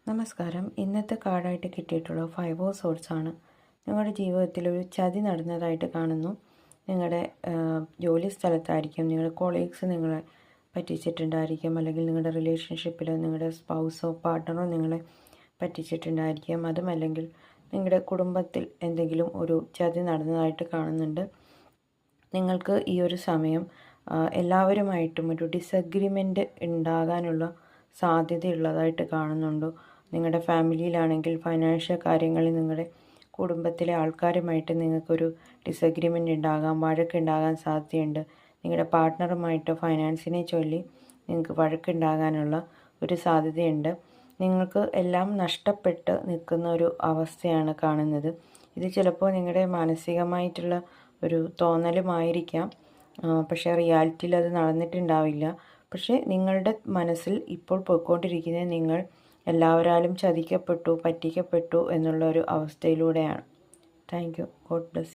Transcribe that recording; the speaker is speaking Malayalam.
നമസ്കാരം. ഇന്നത്തെ കാർഡായിട്ട് കിട്ടിയിട്ടുള്ള 5 ഓഫ് സോർഡ്സ് ആണ്. നിങ്ങളുടെ ജീവിതത്തിൽ ഒരു ചതി നടന്നതായിട്ട് കാണുന്നു. നിങ്ങളുടെ ജോലി സ്ഥലത്തായിരിക്കും, നിങ്ങളുടെ കൊളീഗ്സ് നിങ്ങളെ പറ്റിച്ചിട്ടുണ്ടായിരിക്കും, അല്ലെങ്കിൽ നിങ്ങളുടെ റിലേഷൻഷിപ്പിലോ നിങ്ങളുടെ സ്പൗസോ പാർട്ട്ണറോ നിങ്ങളെ പറ്റിച്ചിട്ടുണ്ടായിരിക്കും. അതുമല്ലെങ്കിൽ നിങ്ങളുടെ കുടുംബത്തിൽ എന്തെങ്കിലും ഒരു ചതി നടന്നതായിട്ട് കാണുന്നുണ്ട്. നിങ്ങൾക്ക് ഈ ഒരു സമയം എല്ലാവരുമായിട്ടും ഒരു ഡിസഗ്രിമെൻ്റ് ഉണ്ടാകാനുള്ള സാധ്യതയുള്ളതായിട്ട് കാണുന്നുണ്ട്. നിങ്ങളുടെ ഫാമിലിയിലാണെങ്കിൽ ഫൈനാൻഷ്യൽ കാര്യങ്ങളിൽ നിങ്ങളുടെ കുടുംബത്തിലെ ആൾക്കാരുമായിട്ട് നിങ്ങൾക്കൊരു ഡിസഗ്രിമെൻ്റ് ഉണ്ടാകാം, വഴക്കുണ്ടാകാൻ സാധ്യതയുണ്ട്. നിങ്ങളുടെ പാർട്ട്ണറുമായിട്ട് ഫൈനാൻസിനെ ചൊല്ലി നിങ്ങൾക്ക് വഴക്കുണ്ടാകാനുള്ള ഒരു സാധ്യതയുണ്ട്. നിങ്ങൾക്ക് എല്ലാം നഷ്ടപ്പെട്ട് നിൽക്കുന്ന ഒരു അവസ്ഥയാണ് കാണുന്നത്. ഇത് ചിലപ്പോൾ നിങ്ങളുടെ മാനസികമായിട്ടുള്ള ഒരു തോന്നലുമായിരിക്കാം, പക്ഷേ റിയാലിറ്റിയിൽ അത് നടന്നിട്ടുണ്ടാവില്ല. പക്ഷേ നിങ്ങളുടെ മനസ്സിൽ ഇപ്പോൾ പോയിക്കൊണ്ടിരിക്കുന്നത് നിങ്ങൾ എല്ലാവരാലും ചതിക്കപ്പെട്ടു, പറ്റിക്കപ്പെട്ടു എന്നുള്ള ഒരു അവസ്ഥയിലൂടെയാണ്. Thank you. God bless.